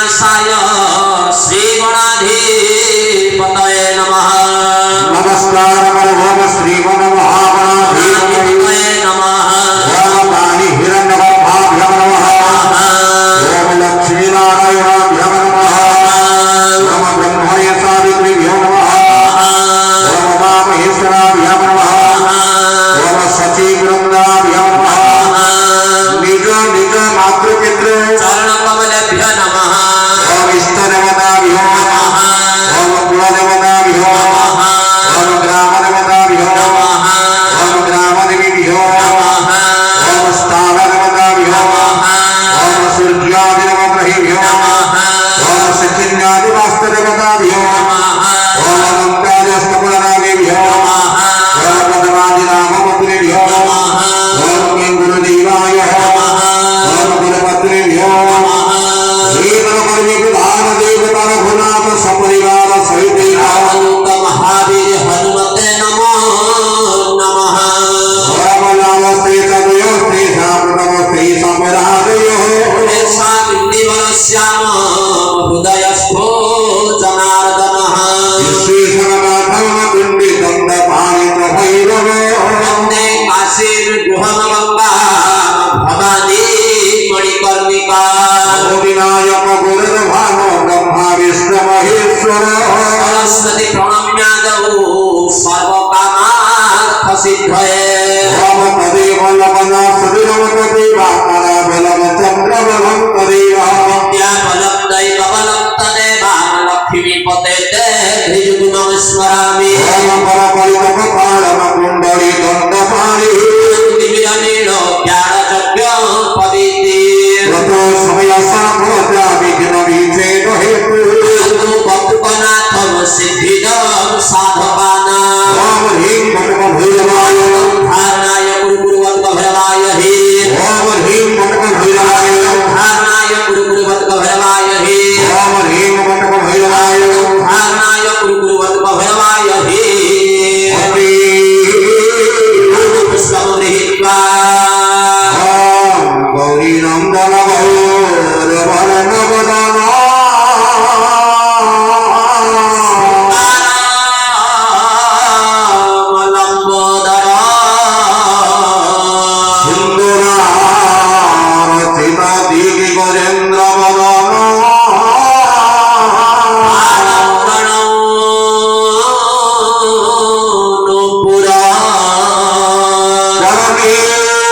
विनाशाय श्री गणाधिपतये नमः। नमस्कार ओम श्री गणाधिपतये नमः। ओम काली हिरण्यगर्भाभ्यो नमः। ओम लक्ष्मी नारायणाभ्यो नमः। ओम ब्रह्मण्य सावित्रीभ्यो नमः। ओम उमामहेश्वराभ्यो नमः। ओम सचीवृन्दाभ्यो नमः। निज निज मातृपितृ चरण कमलेभ्यो नमः। ओम इष्टदेवताभ्यो नमः। ओम कुलदेवताभ्यो नमः। ओम ग्रामदेवताभ्यो नमः। ओम ग्रामदेवीभ्यो नमः। ओम स्थानदेवताभ्यो नमः। ओम सूर्यादिदेवताभ्यो नमः। ओम सचिन्यादिवास्तुदेवताभ्यो नमः। ओम अनन्तादिस्तकुलनादिभ्यो नमः। ओम पद्मादिनामपत्नीभ्यो नमः। ओम गुरुदेवाय नमः। ओम गुरुपत्नीभ्यो नमः। देवता रघुनाथ सपरिवार सहित अनंत महावीर हनुमते नमो नमः। ओम नमो श्री तदयो श्री सामृतमस्ते संवरादयो ऐसा बिंदिवरस्याम हृदयस्थो जनार्दनः। श्री सर्वनाथम कुंडी दंड पाणित भैरव वंदे काशीर गुहमगंगा भवानी मणिकर्णिका। विनायक गुरुर्भानो ब्रह्मा विष्णु महेश्वर सरस्वती